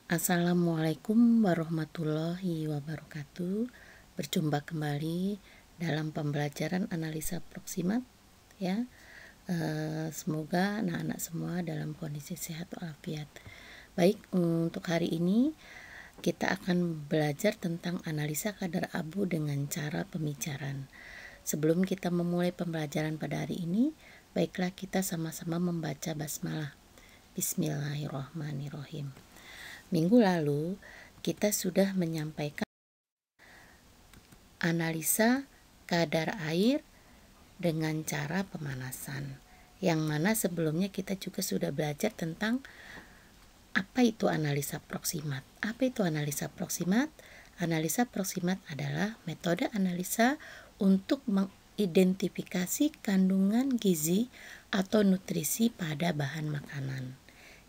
Assalamualaikum warahmatullahi wabarakatuh. Berjumpa kembali dalam pembelajaran analisa proksimat ya. Semoga anak-anak semua dalam kondisi sehat walafiat. Baik, untuk hari ini kita akan belajar tentang analisa kadar abu dengan cara pemijaran. Sebelum kita memulai pembelajaran pada hari ini, baiklah kita sama-sama membaca basmalah. Bismillahirrahmanirrahim. Minggu lalu kita sudah menyampaikan analisa kadar air dengan cara pemanasan, yang mana sebelumnya kita juga sudah belajar tentang apa itu analisa proksimat. Apa itu analisa proksimat? Analisa proksimat adalah metode analisa untuk mengidentifikasi kandungan gizi atau nutrisi pada bahan makanan.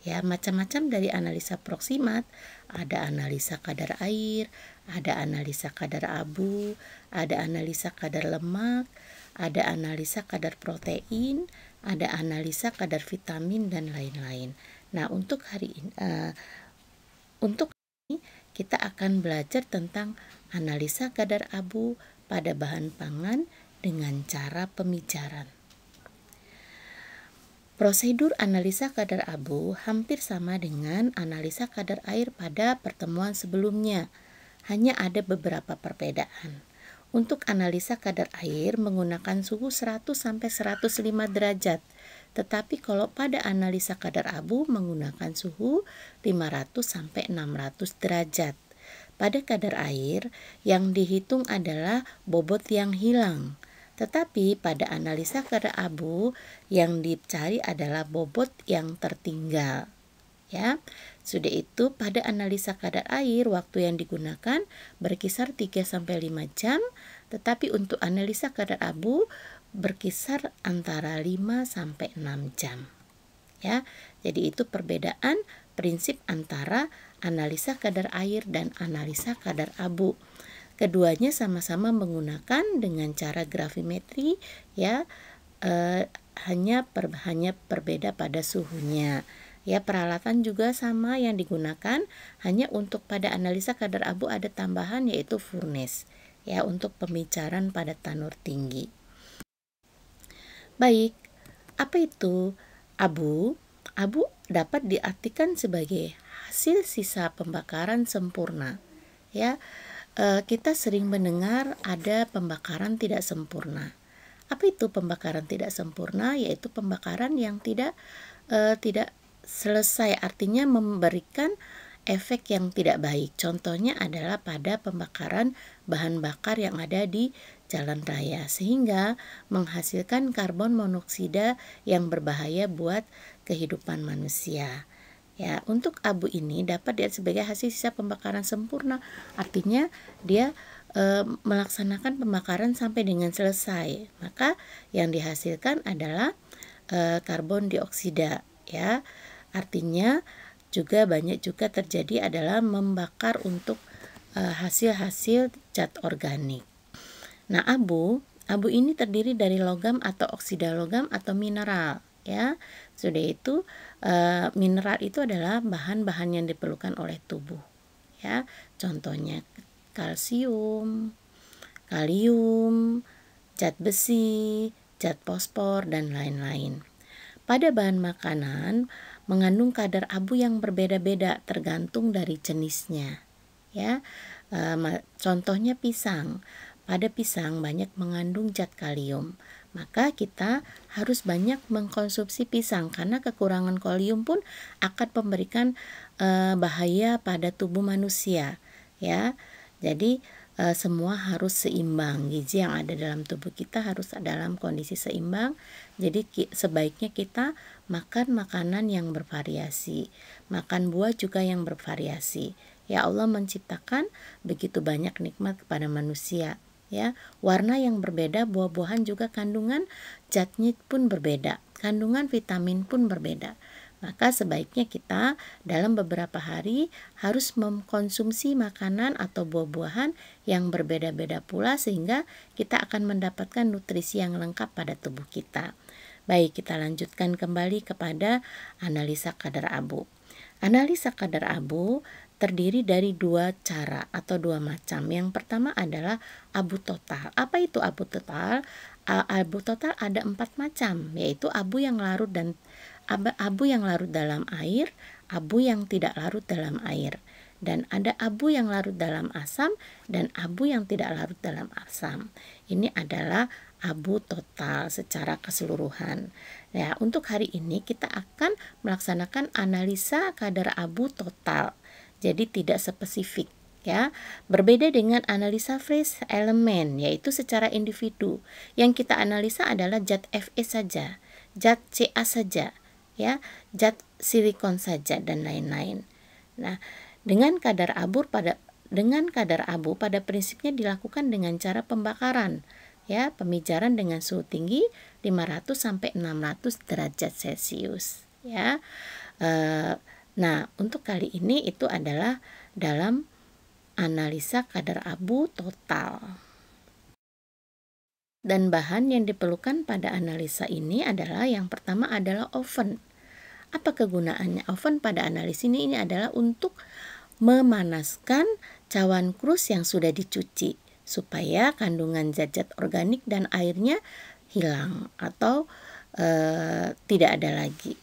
Ya, macam-macam dari analisa proksimat, ada analisa kadar air, ada analisa kadar abu, ada analisa kadar lemak, ada analisa kadar protein, ada analisa kadar vitamin dan lain-lain. Nah, untuk hari ini kita akan belajar tentang analisa kadar abu pada bahan pangan dengan cara pemijaran. Prosedur analisa kadar abu hampir sama dengan analisa kadar air pada pertemuan sebelumnya. Hanya ada beberapa perbedaan. Untuk analisa kadar air menggunakan suhu 100-105 derajat. Tetapi kalau pada analisa kadar abu menggunakan suhu 500-600 derajat. Pada kadar air yang dihitung adalah bobot yang hilang. Tetapi pada analisa kadar abu yang dicari adalah bobot yang tertinggal. Ya, sudah itu pada analisa kadar air waktu yang digunakan berkisar 3-5 jam, tetapi untuk analisa kadar abu berkisar antara 5-6 jam. Ya, jadi itu perbedaan prinsip antara analisa kadar air dan analisa kadar abu. Keduanya sama-sama menggunakan dengan cara gravimetri ya, hanya berbeda pada suhunya. Ya, peralatan juga sama yang digunakan, hanya untuk pada analisa kadar abu ada tambahan yaitu furnace ya, untuk pemijaran pada tanur tinggi. Baik, apa itu abu? Abu dapat diartikan sebagai hasil sisa pembakaran sempurna ya. Kita sering mendengar ada pembakaran tidak sempurna. Apa itu pembakaran tidak sempurna? Yaitu pembakaran yang tidak selesai, artinya memberikan efek yang tidak baik. Contohnya adalah pada pembakaran bahan bakar yang ada di jalan raya, sehingga menghasilkan karbon monoksida yang berbahaya buat kehidupan manusia. Ya, untuk abu ini dapat dilihat sebagai hasil sisa pembakaran sempurna, artinya dia melaksanakan pembakaran sampai dengan selesai. Maka yang dihasilkan adalah karbon dioksida ya. Artinya juga banyak juga terjadi adalah membakar untuk hasil-hasil zat organik. Nah, abu ini terdiri dari logam atau oksida logam atau mineral ya. Sudah itu mineral itu adalah bahan-bahan yang diperlukan oleh tubuh ya. Contohnya kalsium, kalium, zat besi, zat fosfor dan lain-lain. Pada bahan makanan mengandung kadar abu yang berbeda-beda tergantung dari jenisnya ya. Contohnya pisang. Pada pisang banyak mengandung zat kalium, maka kita harus banyak mengkonsumsi pisang karena kekurangan kalium pun akan memberikan bahaya pada tubuh manusia ya. Jadi semua harus seimbang, gizi yang ada dalam tubuh kita harus dalam kondisi seimbang. Jadi sebaiknya kita makan makanan yang bervariasi, makan buah juga yang bervariasi. Ya, Allah menciptakan begitu banyak nikmat kepada manusia ya. Warna yang berbeda buah-buahan juga kandungan zatnya pun berbeda, kandungan vitamin pun berbeda. Maka sebaiknya kita dalam beberapa hari harus mengkonsumsi makanan atau buah-buahan yang berbeda-beda pula, sehingga kita akan mendapatkan nutrisi yang lengkap pada tubuh kita. Baik, kita lanjutkan kembali kepada analisa kadar abu. Analisa kadar abu terdiri dari dua cara atau dua macam. Yang pertama adalah abu total. Apa itu abu total? Abu total ada 4 macam, yaitu abu yang larut dalam air, abu yang tidak larut dalam air, dan ada abu yang larut dalam asam dan abu yang tidak larut dalam asam. Ini adalah abu total secara keseluruhan. Ya, untuk hari ini kita akan melaksanakan analisa kadar abu total. Jadi tidak spesifik, ya. Berbeda dengan analisa phase elemen, yaitu secara individu. Yang kita analisa adalah zat Fe saja, zat Ca saja, ya, zat silikon saja dan lain-lain. Nah, dengan kadar abu pada prinsipnya dilakukan dengan cara pembakaran, ya, pemijaran dengan suhu tinggi 500 sampai 600 derajat Celcius, ya. Nah, untuk kali ini itu adalah dalam analisa kadar abu total. Dan bahan yang diperlukan pada analisa ini adalah yang pertama adalah oven. Apa kegunaannya oven pada analisis ini? Ini adalah untuk memanaskan cawan krus yang sudah dicuci supaya kandungan zat-zat organik dan airnya hilang atau tidak ada lagi.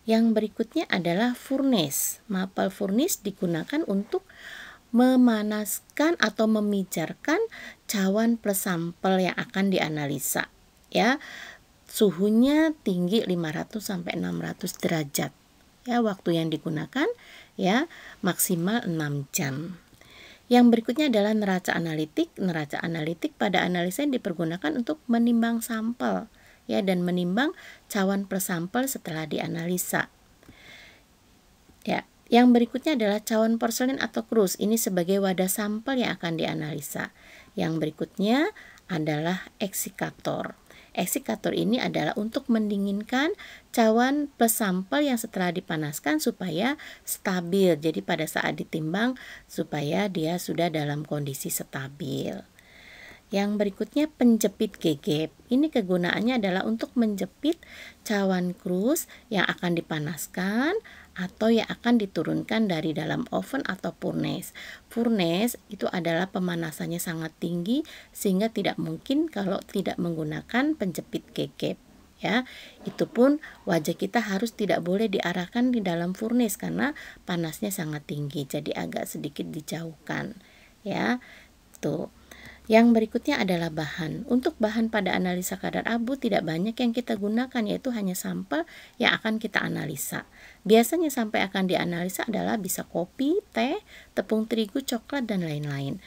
Yang berikutnya adalah furnace. Maple furnace digunakan untuk memanaskan atau memijarkan cawan plus sampel yang akan dianalisa, ya. Suhunya tinggi 500 sampai 600 derajat. Ya, waktu yang digunakan ya maksimal 6 jam. Yang berikutnya adalah neraca analitik. Neraca analitik pada analisa yang dipergunakan untuk menimbang sampel, ya, dan menimbang cawan per sampel setelah dianalisa. Ya, yang berikutnya adalah cawan porselin atau krus. Ini sebagai wadah sampel yang akan dianalisa. Yang berikutnya adalah eksikator. Eksikator ini adalah untuk mendinginkan cawan plus sampel yang setelah dipanaskan supaya stabil. Jadi pada saat ditimbang supaya dia sudah dalam kondisi stabil. Yang berikutnya penjepit gegep. Ini kegunaannya adalah untuk menjepit cawan krus yang akan dipanaskan atau yang akan diturunkan dari dalam oven atau furnace. Furnace itu adalah pemanasannya sangat tinggi sehingga tidak mungkin kalau tidak menggunakan penjepit gegep. Ya, itu pun wajah kita harus tidak boleh diarahkan di dalam furnace karena panasnya sangat tinggi. Jadi agak sedikit dijauhkan. Ya, tuh. Yang berikutnya adalah bahan. Untuk bahan pada analisa kadar abu tidak banyak yang kita gunakan, yaitu hanya sampel yang akan kita analisa. Biasanya sampel akan dianalisa adalah bisa kopi, teh, tepung terigu, coklat, dan lain-lain.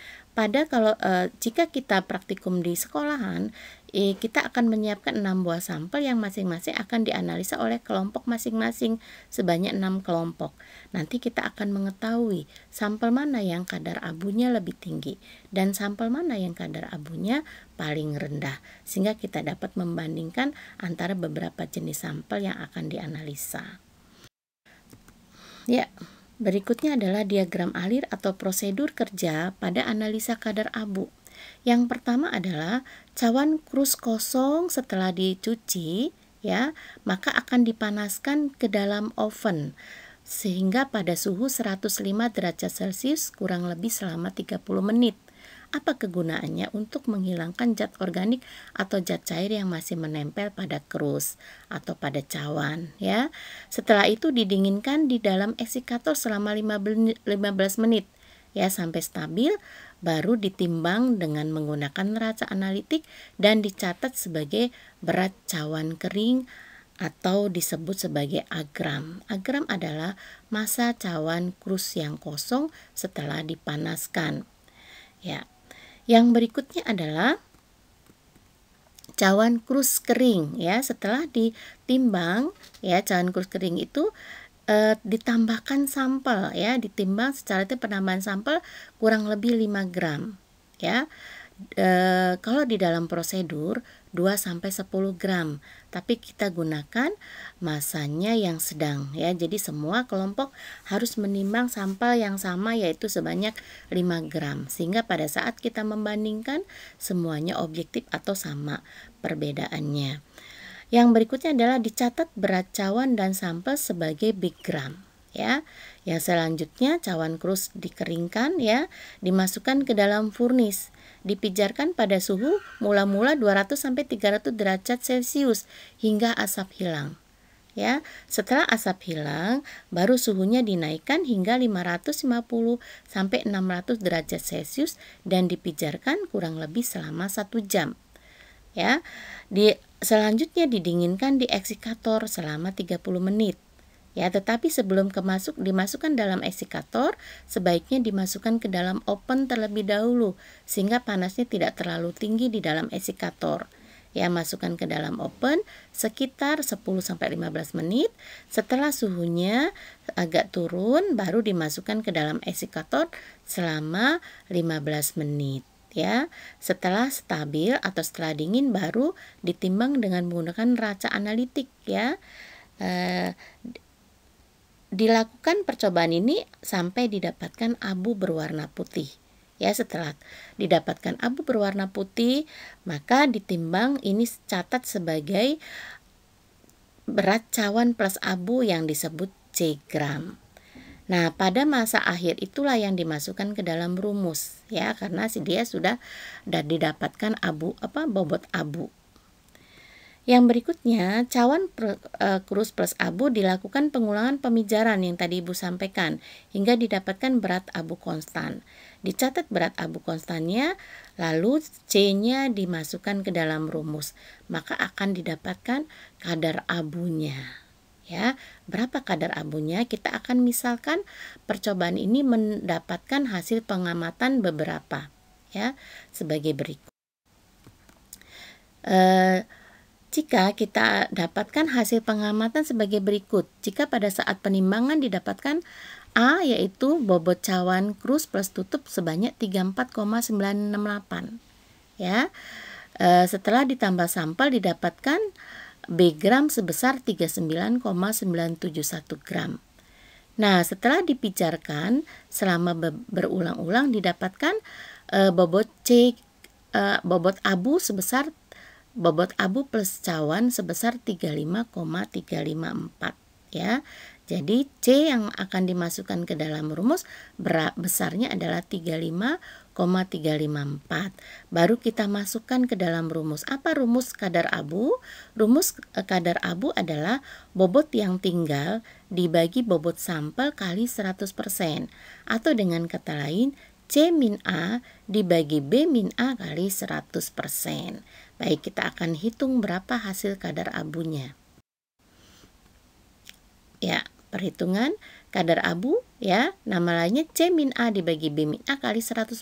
Jika kita praktikum di sekolahan, kita akan menyiapkan 6 buah sampel yang masing-masing akan dianalisa oleh kelompok masing-masing sebanyak 6 kelompok. Nanti kita akan mengetahui sampel mana yang kadar abunya lebih tinggi dan sampel mana yang kadar abunya paling rendah, sehingga kita dapat membandingkan antara beberapa jenis sampel yang akan dianalisa. Ya, berikutnya adalah diagram alir atau prosedur kerja pada analisa kadar abu. Yang pertama adalah cawan krus kosong setelah dicuci, ya, maka akan dipanaskan ke dalam oven sehingga pada suhu 105 derajat Celcius kurang lebih selama 30 menit. Apa kegunaannya? Untuk menghilangkan zat organik atau zat cair yang masih menempel pada krus atau pada cawan, ya. Setelah itu didinginkan di dalam eksikator selama 15 menit, ya, sampai stabil, baru ditimbang dengan menggunakan neraca analitik dan dicatat sebagai berat cawan kering atau disebut sebagai agram. Agram adalah massa cawan krus yang kosong setelah dipanaskan. Ya. Yang berikutnya adalah cawan krus kering, ya. Setelah ditimbang, ya, cawan krus kering itu ditambahkan sampel, ya, ditimbang secara itu penambahan sampel kurang lebih 5 gram, ya. Kalau di dalam prosedur 2 sampai 10 gram, tapi kita gunakan masanya yang sedang, ya. Jadi semua kelompok harus menimbang sampel yang sama, yaitu sebanyak 5 gram, sehingga pada saat kita membandingkan semuanya objektif atau sama perbedaannya. Yang berikutnya adalah dicatat berat cawan dan sampel sebagai big gram, ya. Yang selanjutnya cawan krus dikeringkan ya, dimasukkan ke dalam furnis, dipijarkan pada suhu mula-mula 200 sampai 300 derajat Celcius hingga asap hilang. Ya, setelah asap hilang, baru suhunya dinaikkan hingga 550 sampai 600 derajat Celcius dan dipijarkan kurang lebih selama 1 jam. Ya, selanjutnya didinginkan di eksikator selama 30 menit. Ya, tetapi sebelum dimasukkan dalam eksikator, sebaiknya dimasukkan ke dalam oven terlebih dahulu sehingga panasnya tidak terlalu tinggi di dalam eksikator. Ya, masukkan ke dalam oven sekitar 10 sampai 15 menit. Setelah suhunya agak turun, baru dimasukkan ke dalam eksikator selama 15 menit. Ya, setelah stabil atau setelah dingin baru ditimbang dengan menggunakan raca analitik ya. Dilakukan percobaan ini sampai didapatkan abu berwarna putih. Ya, setelah didapatkan abu berwarna putih, maka ditimbang, ini catat sebagai berat cawan plus abu yang disebut C gram. Nah, pada masa akhir itulah yang dimasukkan ke dalam rumus ya, karena dia sudah didapatkan bobot abu. Yang berikutnya, cawan krus plus abu dilakukan pengulangan pemijaran yang tadi Ibu sampaikan hingga didapatkan berat abu konstan. Dicatat berat abu konstannya, lalu C-nya dimasukkan ke dalam rumus, maka akan didapatkan kadar abunya. Ya, berapa kadar abunya? Kita akan misalkan percobaan ini mendapatkan hasil pengamatan beberapa ya, sebagai berikut. Jika kita dapatkan hasil pengamatan sebagai berikut, jika pada saat penimbangan didapatkan A, yaitu bobot cawan krus plus tutup sebanyak 34,968 ya. Setelah ditambah sampel didapatkan B gram sebesar 39,971 gram. Nah, setelah dipijarkan selama berulang-ulang didapatkan bobot abu plus cawan sebesar 35,354 ya. Jadi C yang akan dimasukkan ke dalam rumus besarnya adalah 35,354. Baru kita masukkan ke dalam rumus. Apa rumus kadar abu? Rumus kadar abu adalah bobot yang tinggal dibagi bobot sampel kali 100%. Atau dengan kata lain, C min A dibagi B min A kali 100%. Baik, kita akan hitung berapa hasil kadar abunya. Ya, perhitungan kadar abu ya, nama lainnya C min A dibagi B min A kali 100%.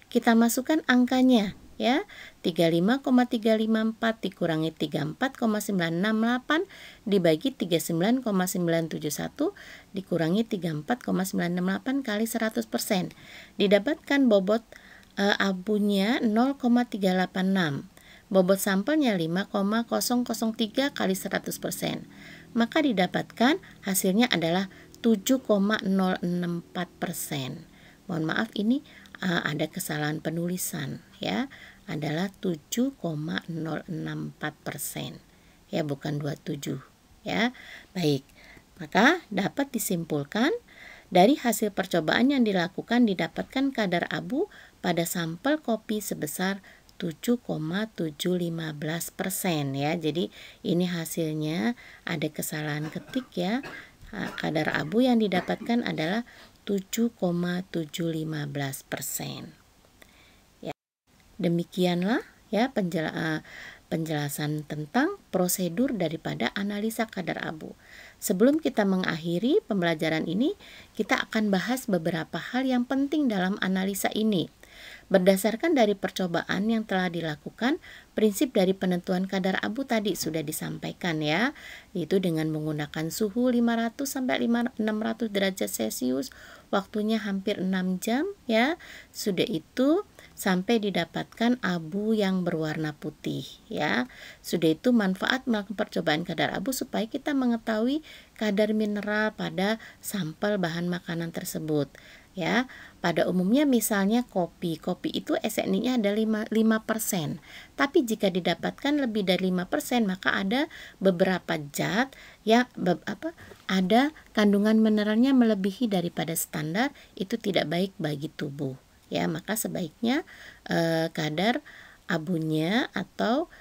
Kita masukkan angkanya ya, 35,354 dikurangi 34,968 dibagi 39,971 dikurangi 34,968 kali 100%. Didapatkan bobot abunya 0,386. Bobot sampelnya 5,003 kali 100%. Maka didapatkan hasilnya adalah 7,064%. Mohon maaf, ini ada kesalahan penulisan ya, adalah 7,064% ya, bukan 27 ya. Baik, maka dapat disimpulkan dari hasil percobaan yang dilakukan didapatkan kadar abu pada sampel kopi sebesar 7,715% ya. Jadi ini hasilnya ada kesalahan ketik ya. Kadar abu yang didapatkan adalah 7,715%. Ya. Demikianlah ya penjelasan tentang prosedur daripada analisa kadar abu. Sebelum kita mengakhiri pembelajaran ini, kita akan bahas beberapa hal yang penting dalam analisa ini. Berdasarkan dari percobaan yang telah dilakukan, prinsip dari penentuan kadar abu tadi sudah disampaikan ya, yaitu dengan menggunakan suhu 500 sampai 600 derajat Celcius, waktunya hampir 6 jam ya. Sudah itu sampai didapatkan abu yang berwarna putih ya. Sudah itu manfaat melakukan percobaan kadar abu supaya kita mengetahui kadar mineral pada sampel bahan makanan tersebut. ya. Pada umumnya misalnya kopi itu SNI-nya ada 5%. Tapi jika didapatkan lebih dari 5%, maka ada beberapa zat yang ada kandungan mineralnya melebihi daripada standar, itu tidak baik bagi tubuh, ya. Maka sebaiknya kadar abunya atau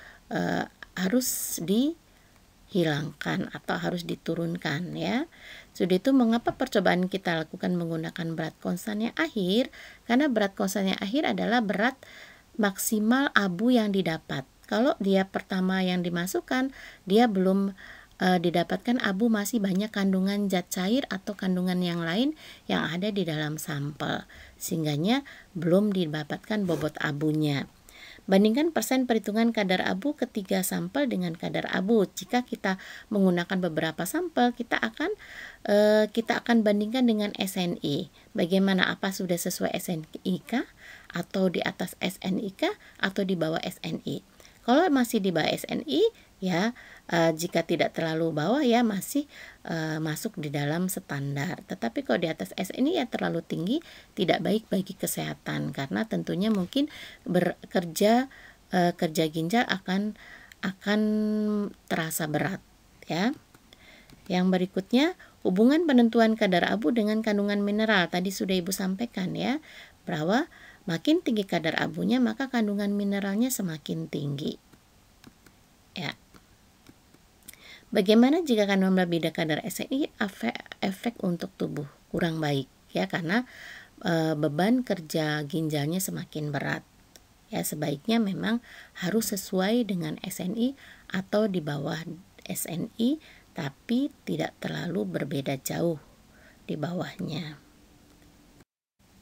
harus dihilangkan atau harus diturunkan, ya. Sudah itu, mengapa percobaan kita lakukan menggunakan berat konstan yang akhir? Karena berat konstan yang akhir adalah berat maksimal abu yang didapat. Kalau dia pertama yang dimasukkan, dia belum didapatkan abu, masih banyak kandungan zat cair atau kandungan yang lain yang ada di dalam sampel, sehingganya belum didapatkan bobot abunya. Bandingkan persen perhitungan kadar abu ketiga sampel dengan kadar abu. Jika kita menggunakan beberapa sampel, kita akan bandingkan dengan SNI. Bagaimana, apa sudah sesuai SNI kah? Atau di atas SNI kah? Atau di bawah SNI? Kalau masih di bawah SNI, ya, jika tidak terlalu bawah, ya masih masuk di dalam standar. Tetapi kalau di atas SNI ya terlalu tinggi, tidak baik bagi kesehatan, karena tentunya mungkin kerja ginjal akan terasa berat, ya. Yang berikutnya, hubungan penentuan kadar abu dengan kandungan mineral. Tadi sudah Ibu sampaikan, ya, bahwa makin tinggi kadar abunya maka kandungan mineralnya semakin tinggi, ya. Bagaimana jika kandungan berbeda kadar SNI? Efek untuk tubuh kurang baik, ya, karena beban kerja ginjalnya semakin berat, ya. Sebaiknya memang harus sesuai dengan SNI atau di bawah SNI, tapi tidak terlalu berbeda jauh di bawahnya.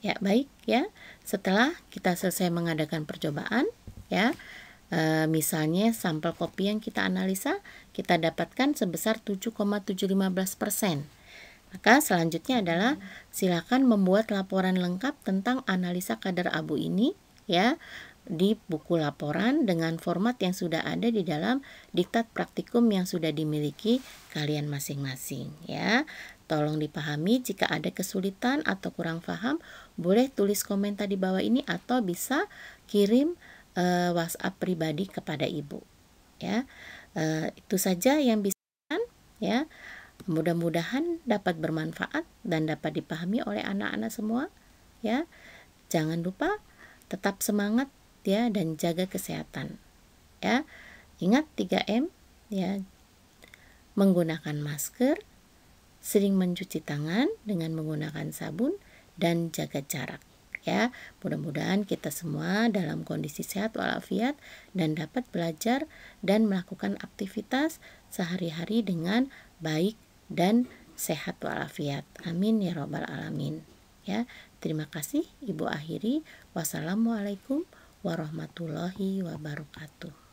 Ya, baik, ya. Setelah kita selesai mengadakan percobaan, ya, misalnya sampel kopi yang kita analisa, kita dapatkan sebesar 7,715%. Maka selanjutnya adalah silakan membuat laporan lengkap tentang analisa kadar abu ini, ya, di buku laporan dengan format yang sudah ada di dalam diktat praktikum yang sudah dimiliki kalian masing-masing, ya. Tolong dipahami, jika ada kesulitan atau kurang paham, boleh tulis komentar di bawah ini atau bisa kirim WhatsApp pribadi kepada Ibu, ya. Itu saja yang bisa, ya. Mudah-mudahan dapat bermanfaat dan dapat dipahami oleh anak-anak semua, ya. Jangan lupa tetap semangat, ya, dan jaga kesehatan, ya. Ingat 3M, ya. Menggunakan masker, sering mencuci tangan dengan menggunakan sabun, dan jaga jarak, ya. Mudah-mudahan kita semua dalam kondisi sehat walafiat dan dapat belajar dan melakukan aktivitas sehari-hari dengan baik dan sehat walafiat. Amin ya robbal alamin, ya. Terima kasih, Ibu akhiri. Wassalamualaikum warahmatullahi wabarakatuh.